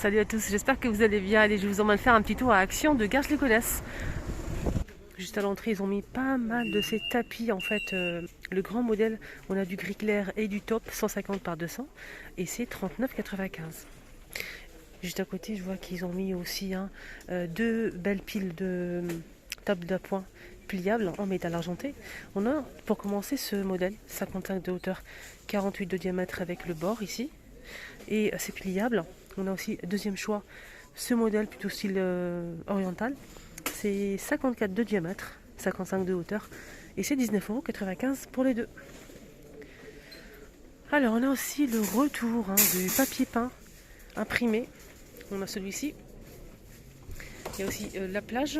Salut à tous, j'espère que vous allez bien. Allez, je vous emmène faire un petit tour à Action de Garges-les-Gonesse. Juste à l'entrée, ils ont mis pas mal de ces tapis. En fait, le grand modèle, on a du gris clair et du top, 150 par 200. Et c'est 39,95. Juste à côté, je vois qu'ils ont mis aussi deux belles piles de tables d'appoint pliables en métal argenté. On a, pour commencer, ce modèle, 55 de hauteur, 48 de diamètre avec le bord ici. Et c'est pliable. On a aussi, deuxième choix, ce modèle plutôt style oriental. C'est 54 de diamètre, 55 de hauteur. Et c'est 19,95 € pour les deux. Alors on a aussi le retour du papier peint imprimé. On a celui-ci. Il y a aussi la plage.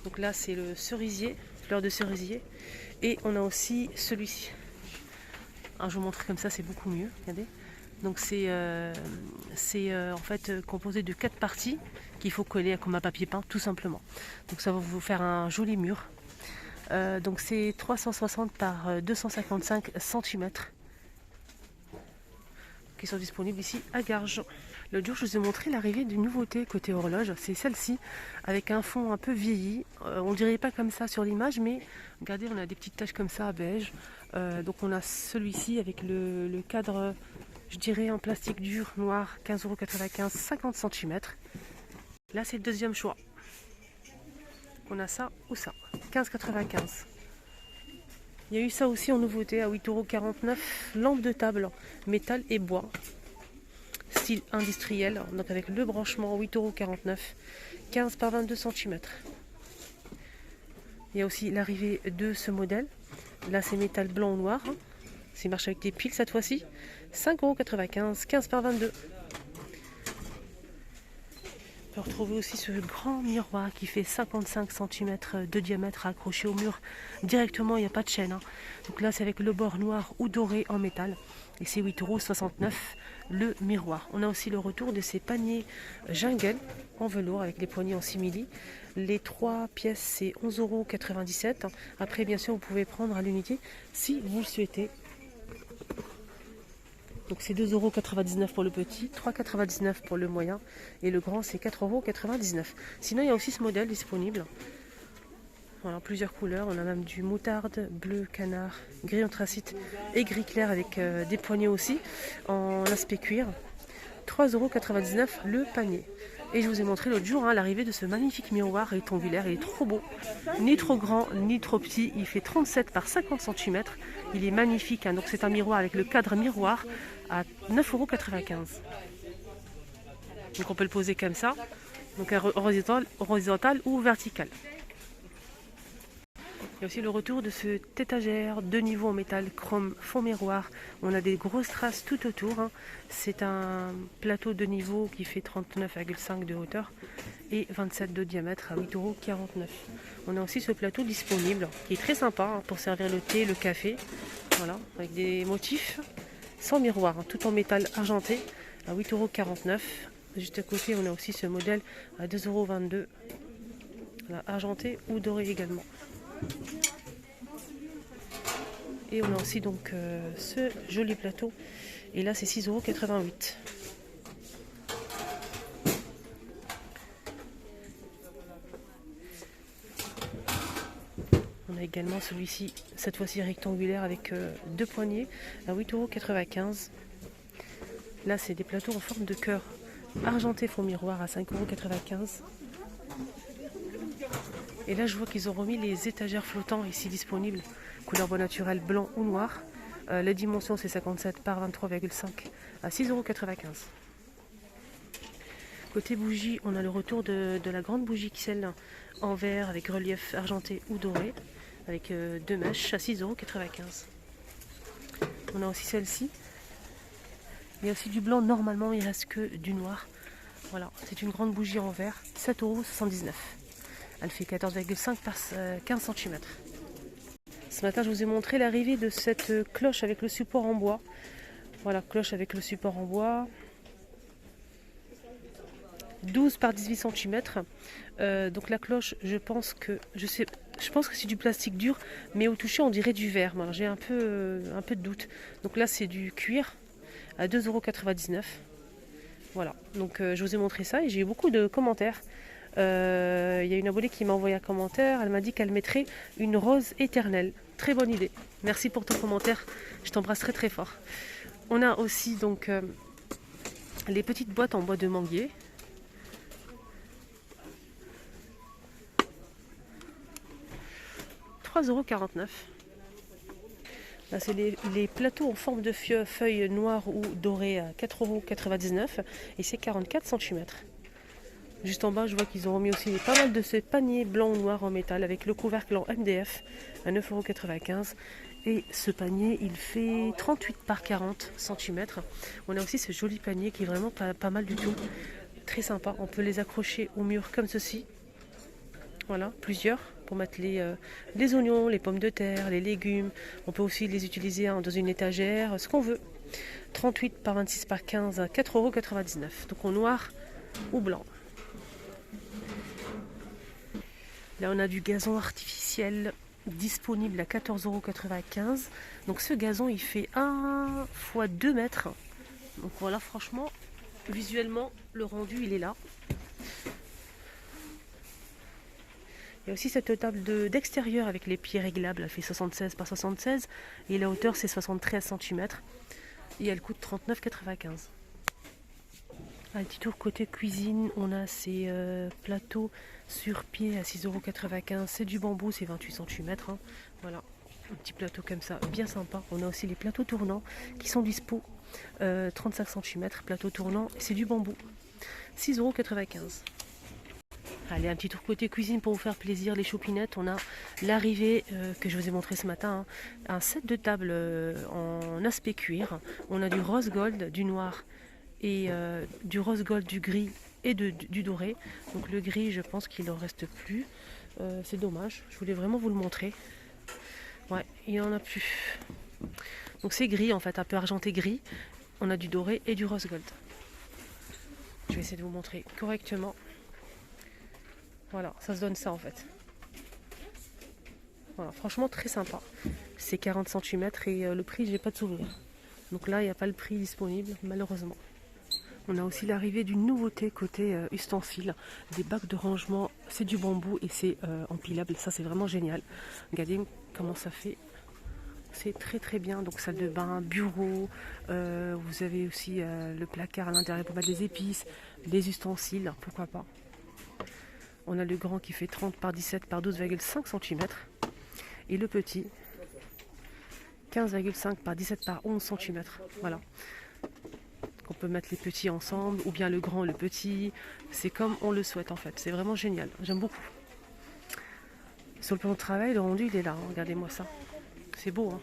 Donc là c'est le cerisier, fleur de cerisier. Et on a aussi celui-ci. Alors, je vous montre comme ça, c'est beaucoup mieux. Regardez. Donc c'est en fait composé de 4 parties qu'il faut coller comme un papier peint tout simplement. Donc ça va vous faire un joli mur. Donc c'est 360 par 255 cm qui sont disponibles ici à Garges. L'autre jour je vous ai montré l'arrivée d'une nouveauté côté horloge, c'est celle-ci avec un fond un peu vieilli. On ne dirait pas comme ça sur l'image, mais regardez, on a des petites taches comme ça beige. Donc on a celui-ci avec le cadre, je dirais en plastique dur noir, 15,95 €, 50 cm. Là c'est le deuxième choix. On a ça ou ça, 15,95 €. Il y a eu ça aussi en nouveauté à 8,49 €, lampe de table, métal et bois, style industriel, donc avec le branchement, 8,49 €, 15 par 22 cm. Il y a aussi l'arrivée de ce modèle. Là c'est métal blanc ou noir. C'est marche avec des piles cette fois-ci. 5,95 €, 15 par 22. On peut retrouver aussi ce grand miroir qui fait 55 cm de diamètre accroché au mur directement, il n'y a pas de chaîne. Donc là c'est avec le bord noir ou doré en métal. Et c'est 8,69 € le miroir. On a aussi le retour de ces paniers jungle en velours avec les poignées en simili. Les 3 pièces c'est 11,97 €. Après bien sûr vous pouvez prendre à l'unité si vous le souhaitez. Donc c'est 2,99 € pour le petit, 3,99 € pour le moyen et le grand c'est 4,99 €. Sinon il y a aussi ce modèle disponible. Voilà, plusieurs couleurs, on a même du moutarde, bleu, canard, gris anthracite et gris clair avec des poignées aussi en aspect cuir. 3,99 € le panier. Et je vous ai montré l'autre jour l'arrivée de ce magnifique miroir rectangulaire, il est trop beau, ni trop grand ni trop petit, il fait 37 par 50 cm, il est magnifique, donc c'est un miroir avec le cadre miroir à 9,95 €. Donc on peut le poser comme ça, donc horizontal ou vertical. Il y a aussi le retour de cette étagère de niveau en métal chrome fond miroir. On a des grosses traces tout autour. C'est un plateau de niveau qui fait 39,5 de hauteur et 27 de diamètre à 8,49 €. On a aussi ce plateau disponible qui est très sympa pour servir le thé, le café. Voilà, avec des motifs sans miroir, tout en métal argenté à 8,49 €. Juste à côté, on a aussi ce modèle à 2,22 €. Voilà, argenté ou doré également. Et on a aussi donc ce joli plateau. Et là c'est 6,88 €. On a également celui-ci, cette fois-ci rectangulaire avec deux poignées à 8,95 €. Là c'est des plateaux en forme de cœur argenté fond miroir à 5,95 €. Et là, je vois qu'ils ont remis les étagères flottants ici disponibles, couleur bois naturel blanc ou noir. Les dimensions, c'est 57 par 23,5 à 6,95 €. Côté bougie, on a le retour de la grande bougie XL en verre avec relief argenté ou doré, avec deux mèches à 6,95 €. On a aussi celle-ci. Il y a aussi du blanc, normalement, il ne reste que du noir. Voilà, c'est une grande bougie en verre, 7,79 €. Elle fait 14,5 par 15 cm. Ce matin, je vous ai montré l'arrivée de cette cloche avec le support en bois. Voilà, cloche avec le support en bois. 12 par 18 cm. Donc la cloche, je pense que c'est du plastique dur, mais au toucher, on dirait du verre. J'ai un peu de doute. Donc là, c'est du cuir à 2,99 €. Voilà, donc je vous ai montré ça et j'ai eu beaucoup de commentaires. Il y a une abonnée qui m'a envoyé un commentaire, elle m'a dit qu'elle mettrait une rose éternelle. Très bonne idée. Merci pour ton commentaire, je t'embrasse très très fort. On a aussi donc les petites boîtes en bois de manguier. €3,49. Là, c'est les plateaux en forme de feuilles noires ou dorées à €4,99 et c'est 44 cm. Juste en bas, je vois qu'ils ont remis aussi pas mal de ces paniers blancs ou noirs en métal avec le couvercle en MDF à €9,95. Et ce panier, il fait 38 par 40 cm. On a aussi ce joli panier qui est vraiment pas mal du tout. Très sympa. On peut les accrocher au mur comme ceci. Voilà, plusieurs pour mettre les oignons, les pommes de terre, les légumes. On peut aussi les utiliser dans une étagère, ce qu'on veut. 38 par 26 par 15 à €4,99. Donc en noir ou blanc. Là, on a du gazon artificiel disponible à €14,95. Donc ce gazon, il fait 1 x 2 mètres. Donc voilà, franchement, visuellement, le rendu, il est là. Il y a aussi cette table d'extérieur avec les pieds réglables. Elle fait 76 par 76 et la hauteur, c'est 73 cm. Et elle coûte €39,95. Un petit tour côté cuisine, on a ces plateaux sur pied à €6,95. C'est du bambou, c'est 28 cm. Hein. Voilà, un petit plateau comme ça, bien sympa. On a aussi les plateaux tournants qui sont dispo. 35 cm, plateau tournant, c'est du bambou. €6,95. Allez, un petit tour côté cuisine pour vous faire plaisir, les chopinettes. On a l'arrivée que je vous ai montré ce matin, hein, un set de table en aspect cuir. On a du rose gold, du noir et du rose gold, du gris et du doré. Donc le gris, je pense qu'il n'en reste plus. C'est dommage, je voulais vraiment vous le montrer. Ouais, il n'y en a plus. Donc c'est gris en fait, un peu argenté gris. On a du doré et du rose gold. Je vais essayer de vous montrer correctement. Voilà, ça se donne ça en fait. Voilà, franchement très sympa. C'est 40 cm et le prix, j'ai pas de souvenir. Donc là, il n'y a pas le prix disponible, malheureusement. On a aussi l'arrivée d'une nouveauté côté ustensiles, des bacs de rangement, c'est du bambou et c'est empilable, ça c'est vraiment génial. Regardez comment ça fait, c'est très très bien, donc salle de bain, bureau, vous avez aussi le placard à l'intérieur pour mettre les épices, les ustensiles, pourquoi pas. On a le grand qui fait 30 par 17 par 12,5 cm et le petit 15,5 par 17 par 11 cm. Voilà. On peut mettre les petits ensemble ou bien le grand et le petit. C'est comme on le souhaite en fait. C'est vraiment génial. J'aime beaucoup. Sur le plan de travail, le rendu il est là. Hein. Regardez-moi ça. C'est beau. Hein.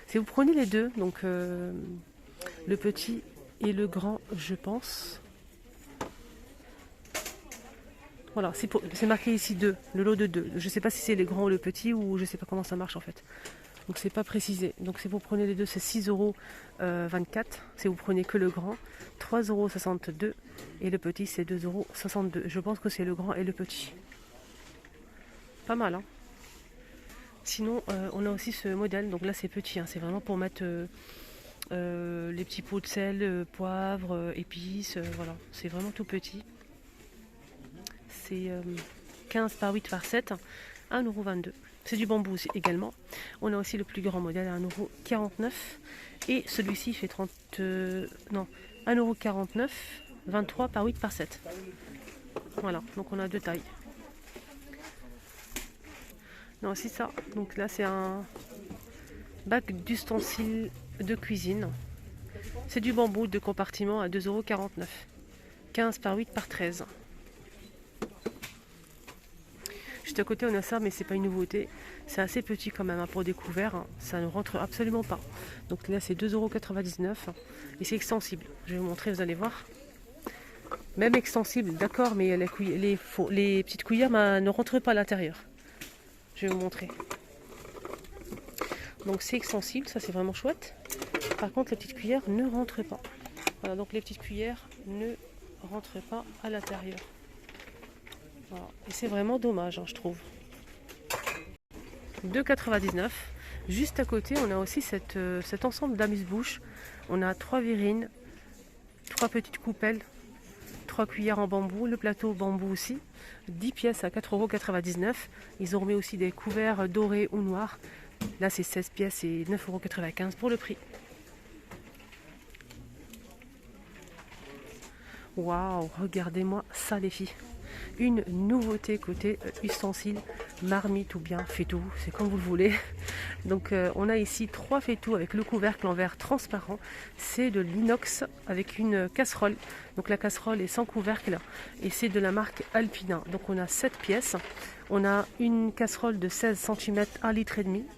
Si vous prenez les deux, donc le petit et le grand, je pense. Voilà, c'est marqué ici 2, le lot de 2. Je ne sais pas si c'est le grand ou le petit ou je ne sais pas comment ça marche en fait. Donc c'est pas précisé. Donc si vous prenez les deux, c'est €6,24. Si vous prenez que le grand, €3,62. Et le petit, c'est €2,62. Je pense que c'est le grand et le petit. Pas mal, hein. Sinon, on a aussi ce modèle. Donc là, c'est petit. Hein. C'est vraiment pour mettre les petits pots de sel, poivre, épices. Voilà, c'est vraiment tout petit. C'est 15 par 8 par 7, €1,22. C'est du bambou aussi, également. On a aussi le plus grand modèle à €1,49. Et celui-ci fait 1,49 €, 23 par 8 par 7. Voilà, donc on a deux tailles. Non, c'est ça. Donc là, c'est un bac d'ustensiles de cuisine. C'est du bambou de compartiment à €2,49. 15 par 8 par 13. Juste à côté, on a ça, mais c'est pas une nouveauté. C'est assez petit quand même hein, pour découvert. Hein. Ça ne rentre absolument pas. Donc là, c'est €2,99 et c'est extensible. Je vais vous montrer, vous allez voir. Même extensible, d'accord, mais les petites cuillères ne rentrent pas à l'intérieur. Je vais vous montrer. Donc c'est extensible, ça c'est vraiment chouette. Par contre, les petites cuillères ne rentrent pas. Voilà, donc les petites cuillères ne rentrent pas à l'intérieur. Voilà. Et c'est vraiment dommage, hein, je trouve. €2,99. Juste à côté, on a aussi cet ensemble d'amuse-bouche. On a 3 verrines, 3 petites coupelles, 3 cuillères en bambou, le plateau bambou aussi, 10 pièces à 4,99 €. Ils ont remis aussi des couverts dorés ou noirs. Là c'est 16 pièces et 9,95 € pour le prix. Waouh, regardez-moi ça les filles. Une nouveauté côté ustensiles, marmite ou bien faitout, c'est comme vous le voulez. Donc on a ici 3 faitous avec le couvercle en verre transparent. C'est de l'inox avec une casserole. Donc la casserole est sans couvercle et c'est de la marque Alpina. Donc on a 7 pièces. On a une casserole de 16 cm, 1,5 litre.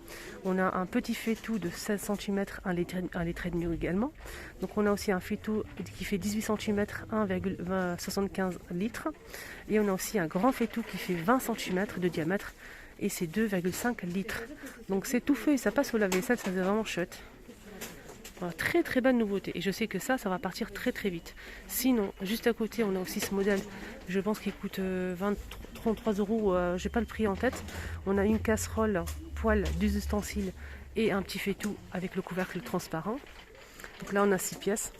On a un petit faitout de 16 cm, 1,5 litre également. Donc on a aussi un faitout qui fait 18 cm, 1,75 litres. Et on a aussi un grand faitout qui fait 20 cm de diamètre et c'est 2,5 litres. Donc c'est tout fait et ça passe au lave-vaisselle, ça c'est vraiment chouette. Voilà, très très bonne nouveauté. Et je sais que ça va partir très très vite. Sinon, juste à côté, on a aussi ce modèle, je pense qu'il coûte 33 €, j'ai pas le prix en tête. On a une casserole poêle des ustensiles et un petit faitout avec le couvercle transparent. Donc là on a 6 pièces.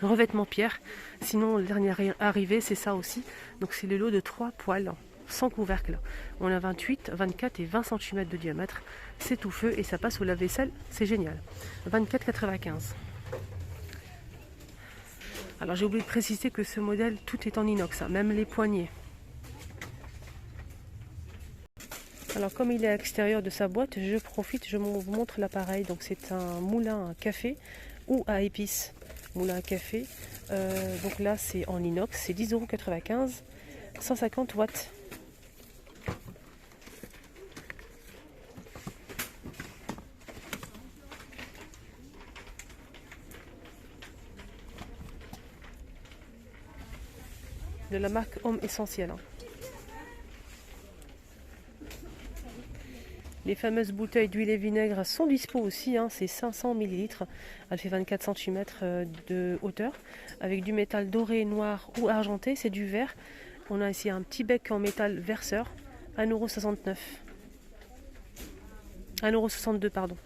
Revêtement pierre. Sinon le dernier arrivé c'est ça aussi. Donc c'est le lot de 3 poêles sans couvercle. On a 28, 24 et 20 cm de diamètre. C'est tout feu et ça passe au lave-vaisselle. C'est génial. 24,95 €. Alors j'ai oublié de préciser que ce modèle tout est en inox, hein, même les poignées. Alors comme il est à l'extérieur de sa boîte, je profite, je vous montre l'appareil. Donc c'est un moulin à café ou à épices. Moulin à café. Donc là c'est en inox, c'est 10,95 €, 150 watts. De la marque Homme Essentiel. Les fameuses bouteilles d'huile et vinaigre sont dispo aussi, hein, c'est 500 ml. Elle fait 24 cm de hauteur, avec du métal doré, noir ou argenté, c'est du verre. On a ici un petit bec en métal verseur, 1,69 €. 1,62 €, pardon.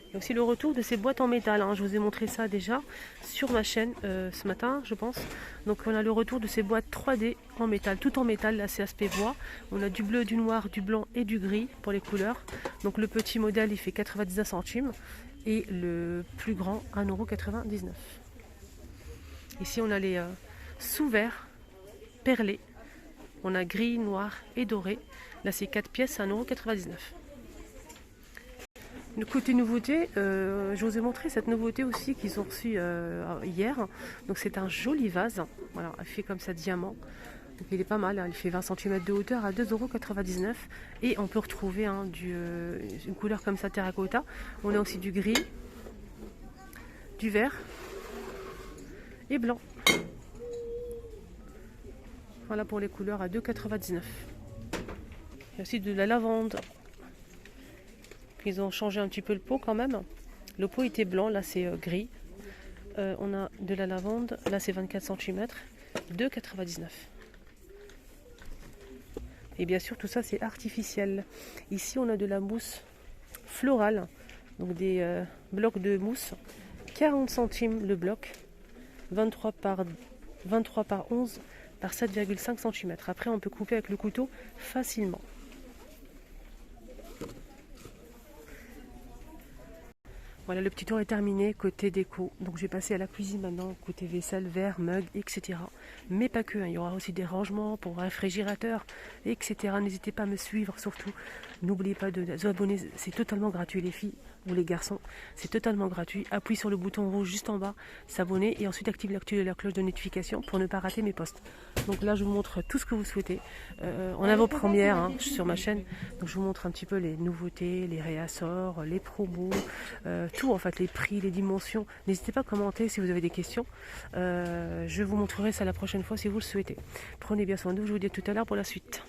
Il y a aussi le retour de ces boîtes en métal, hein. Je vous ai montré ça déjà sur ma chaîne ce matin, je pense. Donc on a le retour de ces boîtes 3D en métal, tout en métal, là c'est aspect bois. On a du bleu, du noir, du blanc et du gris pour les couleurs. Donc le petit modèle il fait 99 centimes et le plus grand 1,99 €. Ici on a les sous-verts perlés. On a gris, noir et doré. Là c'est 4 pièces, 1,99 €. Le côté nouveauté, je vous ai montré cette nouveauté aussi qu'ils ont reçue hier. Donc c'est un joli vase, voilà, il fait comme ça diamant. Donc il est pas mal, hein. Il fait 20 cm de hauteur à 2,99 €. Et on peut retrouver une couleur comme ça terracotta. On a aussi du gris, du vert et blanc. Voilà pour les couleurs à 2,99 €. Il y a aussi de la lavande. Ils ont changé un petit peu le pot quand même. Le pot était blanc, là c'est gris. On a de la lavande, là c'est 24 cm, 2,99 €. Et bien sûr tout ça c'est artificiel. Ici on a de la mousse florale, donc des blocs de mousse, 40 centimes le bloc, 23 par 11 par 7,5 cm. Après on peut couper avec le couteau facilement. Voilà, le petit tour est terminé côté déco. Donc je vais passer à la cuisine maintenant, côté vaisselle, verre, mug, etc. Mais pas que, hein. Il y aura aussi des rangements pour réfrigérateur, etc. N'hésitez pas à me suivre surtout. N'oubliez pas de vous abonner, c'est totalement gratuit les filles ou les garçons. C'est totalement gratuit. Appuyez sur le bouton rouge juste en bas, s'abonner et ensuite activez la cloche de notification pour ne pas rater mes posts. Donc là je vous montre tout ce que vous souhaitez. En avant-première, hein, sur ma chaîne. Donc je vous montre un petit peu les nouveautés, les réassorts, les promos, tout en fait, les prix, les dimensions. N'hésitez pas à commenter si vous avez des questions. Je vous montrerai ça la prochaine fois si vous le souhaitez. Prenez bien soin de vous, je vous dis à tout à l'heure pour la suite.